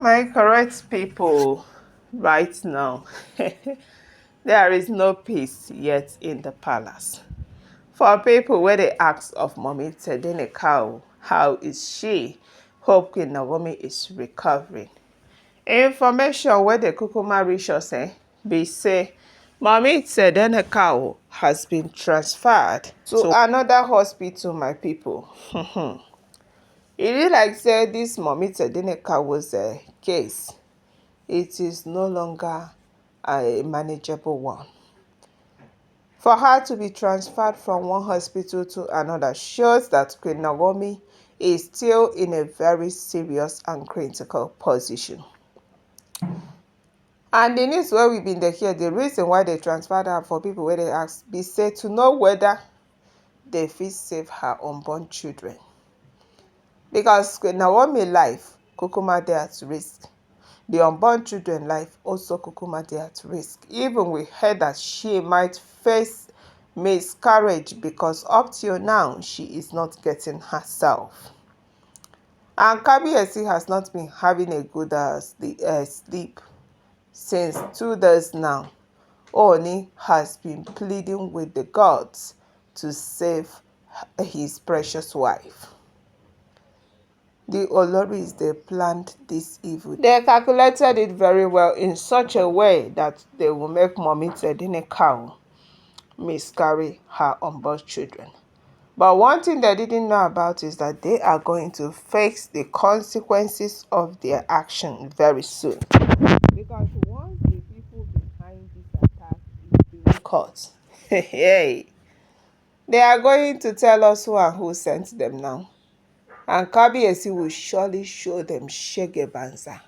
My correct people, right now, there is no peace yet in the palace. For people where they ask of Mommy Tedenekau, how is she? Hope Queen Naomi is recovering. Information where the kukuma reach us be say Mommy Tedenekau has been transferred to another hospital, my people. E really like say this Mommy Tedenekau was a case. It is no longer a manageable one. For her to be transferred from one hospital to another shows that Queen Naomi is still in a very serious and critical position. And the news where we've been there here, the reason why they transferred her for people where they ask be said to know whether they fit save her unborn children. Because Queen Naomi life, kukuma dey at risk. The unborn children life also kukuma dey at risk. Even we heard that she might face miscarriage because up till now she is not getting herself. And Kabi has not been having a good sleep since 2 days now. Ooni has been pleading with the gods to save his precious wife. The oloris, they planned this evil. They calculated it very well in such a way that they will make Mommy Tedenekau miscarry her unborn children. But one thing they didn't know about is that they are going to face the consequences of their action very soon. Because once the people behind this attack is being caught, hey, they are going to tell us who and who sent them now. And Kabi will surely show them shege banza.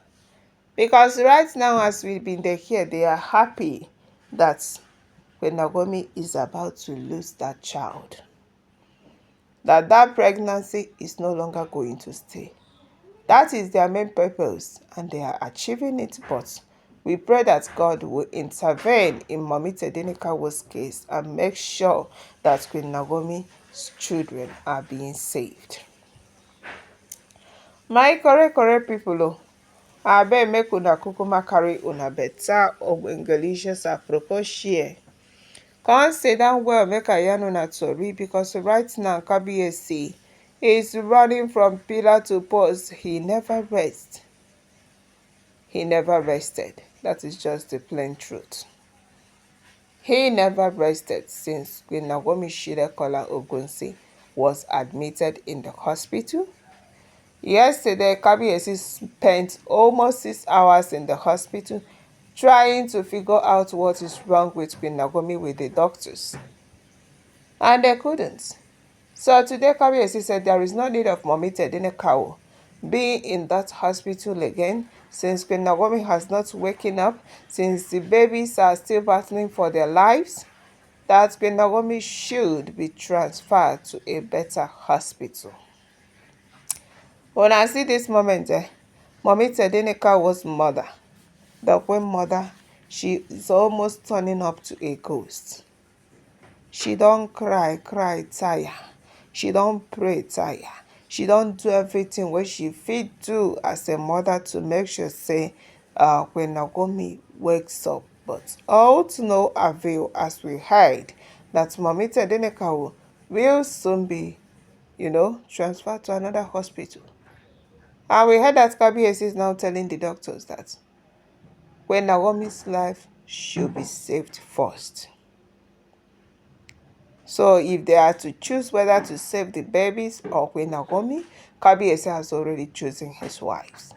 Because right now, as we've been there here, they are happy that when Naomi is about to lose that child, that pregnancy is no longer going to stay. That is their main purpose, and they are achieving it. But we pray that God will intervene in Mommy Tedeneka's case and make sure that Queen Naomi's children are being saved. My correct people, abeg make una kukuma carry una better ogbongelicious apropos share. Come sit down well make I yarn una tori because right now Kabiyesi is running from pillar to post. He never rests. He never rested. That is just the plain truth. He never rested since Queen Naomi Shilekola Ogunsi was admitted in the hospital. Yesterday, Kabiyesi spent almost 6 hours in the hospital trying to figure out what is wrong with Queen Naomi with the doctors. And they couldn't. So today, Kabiyesi said there is no need of Mommy Tedenekau being in that hospital again since Queen Naomi has not waken up, since the babies are still battling for their lives, that Queen Naomi should be transferred to a better hospital. When I see this moment, Mommy Tedeneka's mother, the queen mother, she is almost turning up to a ghost. She don't cry tire. She don't pray tire. She don't do everything what she fit do as a mother to make sure say when Naomi wakes up. But all to no avail, as we heard that Mommy Tedeneka will soon be, transferred to another hospital. And we heard that Kabiyesi is now telling the doctors that when Naomi's life should be saved first. So if they are to choose whether to save the babies or Queen Naomi, Kabiyesi has already chosen his wife.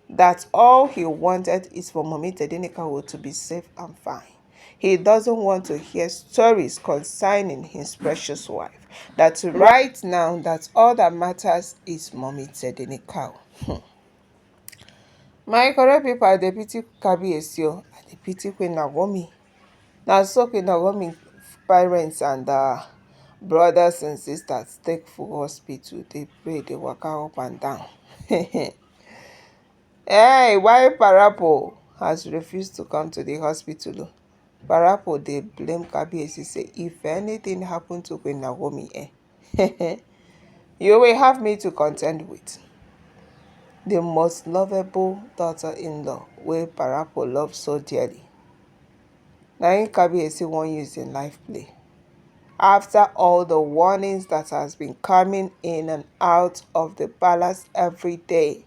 That all he wanted is for Mommy Tedeneka to be safe and fine. He doesn't want to hear stories concerning his precious wife. That right now, that all that matters is Mommy Tedeneka. My correct people, I dey pity Kabiyesi o, I dey pity Queen Naomi. Na so Queen Naomi parents and brothers and sisters take full hospital, dey pray, dey waka up and down. Hey, why Parapo has refused to come to the hospital? Parapo dey blame Kabiyesi say if anything happen to Queen Naomi, you will have me to contend with. the most lovable daughter-in-law wey Parapo love so dearly. Na im Kabiyesi wan use im life play. After all the warnings that has been coming in and out of the palace every day,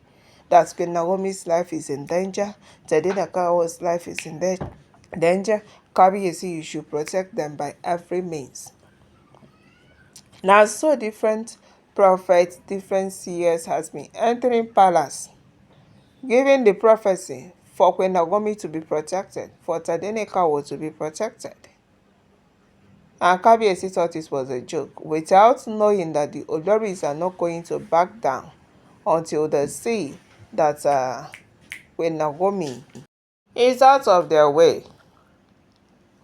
that Queen Naomi's life is in danger, Tadenikawa's life is in danger, Kabiyesi, you should protect them by every means. Now, so different prophets, different seers has been entering palace, giving the prophecy for Queen Naomi to be protected, for Tadenikawa to be protected. And Kabiyesi thought it was a joke, without knowing that the Oloris are not going to back down until they see that Queen Naomi is out of their way.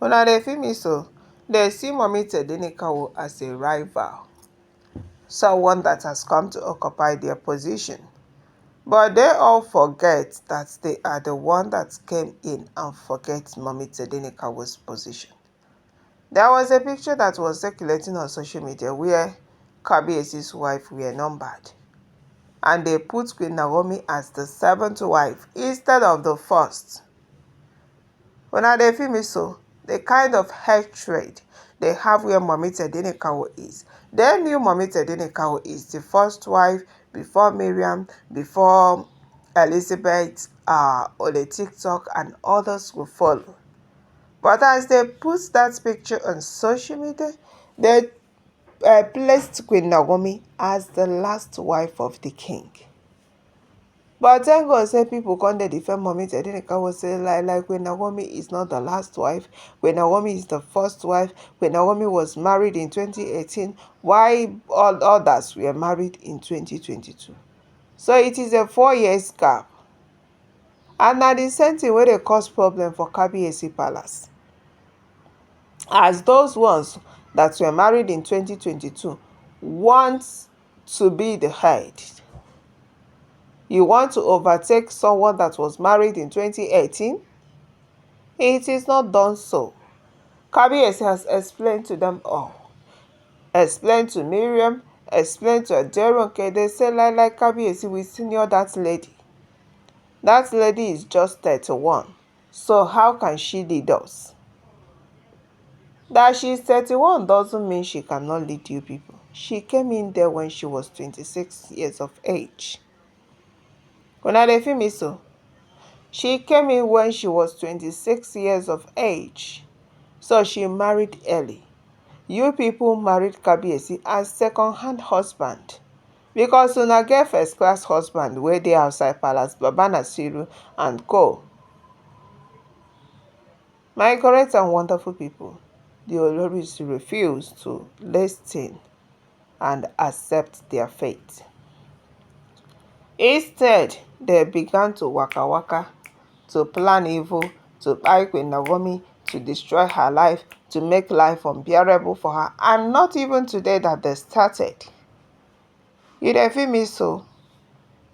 Una dey feel me so? They see Mummy Tadenikawo as a rival, someone that has come to occupy their position. But they all forget that they are the one that came in and forget Mummy Tadenikawo's position. There was a picture that was circulating on social media where Kabiyesi's wife were numbered, and they put Queen Naomi as the 7th wife instead of the 1st. Una dey feel me so? The kind of hatred they have where Mummy Tadenikawo is. They knew Mummy Tadenikawo is the 1st wife before Mariam, before Elizabeth, Ole TikTok, and others will follow. But as they put that picture on social media, they placed Queen Naomi as the last wife of the king. But thank God say people come dey defend Mummy Tadenikawo, say like Queen Naomi is not the last wife. Queen Naomi is the 1st wife. Queen Naomi was married in 2018, while all others were married in 2022. So it is a 4 years gap. And na the same thing wey dey cause problem for Kabiyesi Palace. As those ones that were married in 2022 want to be the head. You want to overtake someone that was married in 2018? It is not done so. Kabiyesi has explained to them all. Explained to Mariam, explained to Aderonke. They say like Kabiyesi, we senior that lady. That lady is just 31. So how can she lead us? That she's 31 doesn't mean she cannot lead you people. She came in there when she was 26 years of age. Una dey feel me so? She came in when she was 26 years of age. So she married early. You people married Kabiyesi as second-hand husband. Because una get first-class husband wey dey outside palace, Baba Nasiru and co. My correct and wonderful people, the Oloris refuse to listen and accept their fate. Instead, they began to waka, to plan evil, to buy Queen Naomi, to destroy her life, to make life unbearable for her. And not even today that they started. You dey feel me so?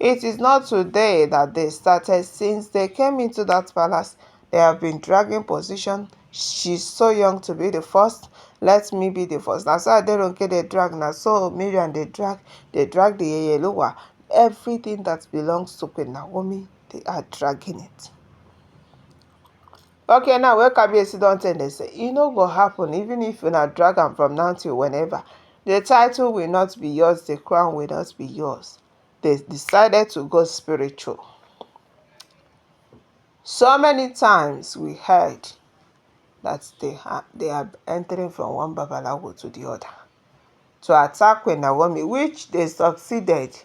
It is not today that they started. Since they came into that palace, they have been dragging position. She's so young to be the 1st. Let me be the 1st. Na so Aderonke dey drag. Na so Mariam dey drag. They drag the Yeyeluwa. Everything that belongs to Queen Naomi, they are dragging it. Okay, now where Kabiyesi don tell them say e no go happen even if una drag am from now till whenever. The title will not be yours. The crown will not be yours. They decided to go spiritual. So many times we heard that they are entering from one Babalawo to the other to attack Queen Naomi, which they succeeded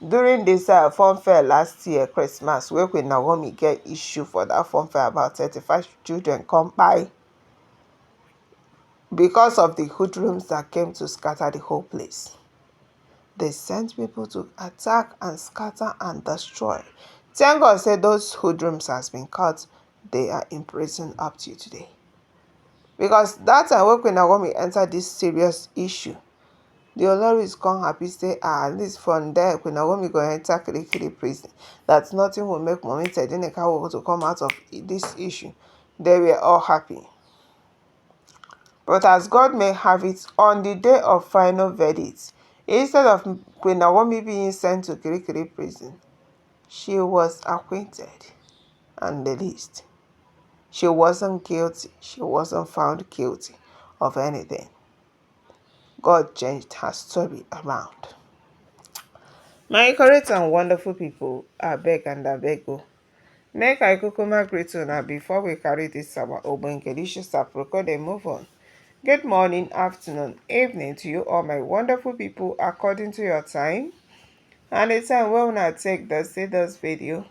during this fun fair last year, Christmas, where Queen Naomi get issue for that fun fair. About 35 children come by because of the hoodlums that came to scatter the whole place. They sent people to attack and scatter and destroy. Thank God say those hoodlums has been caught. They are in prison up to today. Because that time when Queen Naomi entered this serious issue, the Oloris come happy say, at least from there, Queen Naomi go enter Kirikiri prison. That nothing will make Mummy Tadenikawo to come out of this issue. They were all happy. But as God may have it, on the day of final verdict, instead of Queen Naomi being sent to Kirikiri prison, she was acquitted and released. She wasn't guilty. She wasn't found guilty of anything. God changed her story around. My correct and wonderful people, abeg and abeg o. Make I kukuma greet una before we carry this our ogbongelicious aproko dey move on. Good morning, afternoon, evening to you all my wonderful people according to your time. And the time wey una take dey see this video.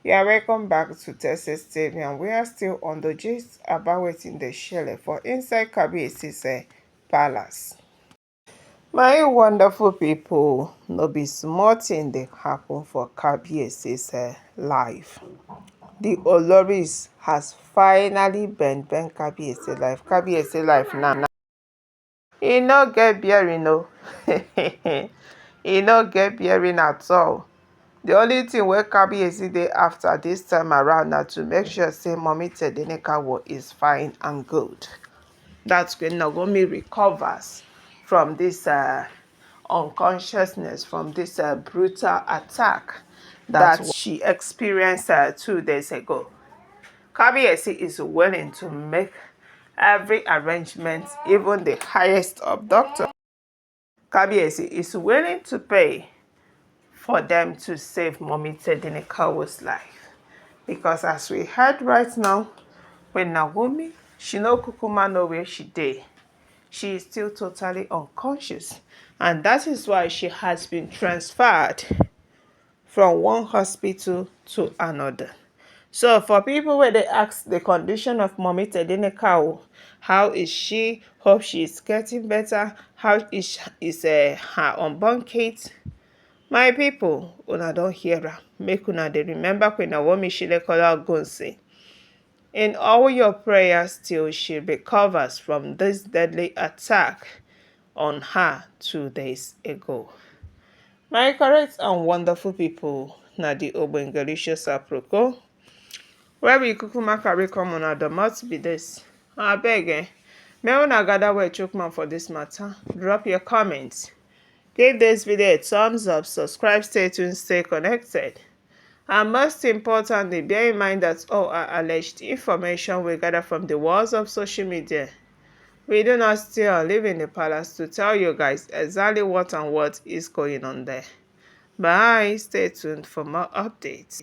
You are welcome back to Texas TV, and we are still on the gist about wetin dey shele for inside Kabi palace. My wonderful people, no be small thing dey happen for Kabi life. The Oloris has finally been Kabi life. Kabi life now. E no get bearing o. E no get bearing at all. The only thing wey Kabiyesi dey after this time around na to make sure say Mummy Tadenikawo is fine and good. That's when Naomi recovers from this unconsciousness, from this brutal attack that she experienced 2 days ago. Kabiyesi is willing to make every arrangement, even the highest of doctors. Kabiyesi is willing to pay for them to save Mummy Tadenikawo's life. Because as we heard right now, when Naomi, she no kukuma know where she dey. She is still totally unconscious. And that is why she has been transferred from one hospital to another. So for people where they ask the condition of Mummy Tadenikawo, how is she? Hope she is getting better. How is her unborn kid? My people, una don hear am. Make una dey remember Queen Naomi silekunola gonse. In all your prayers till she recovers from this deadly attack on her 2 days ago. My correct and wonderful people, na the ogbongelicious aproko. Where we kukuma carry come una domot be this. Abeg may una gather well chook mouth for this matter. Drop your comments. Give this video a thumbs up, subscribe, stay tuned, stay connected. And most importantly, bear in mind that all are alleged information we gather from the walls of social media. We do not still live in the palace to tell you guys exactly what and what is going on there. Bye. Stay tuned for more updates.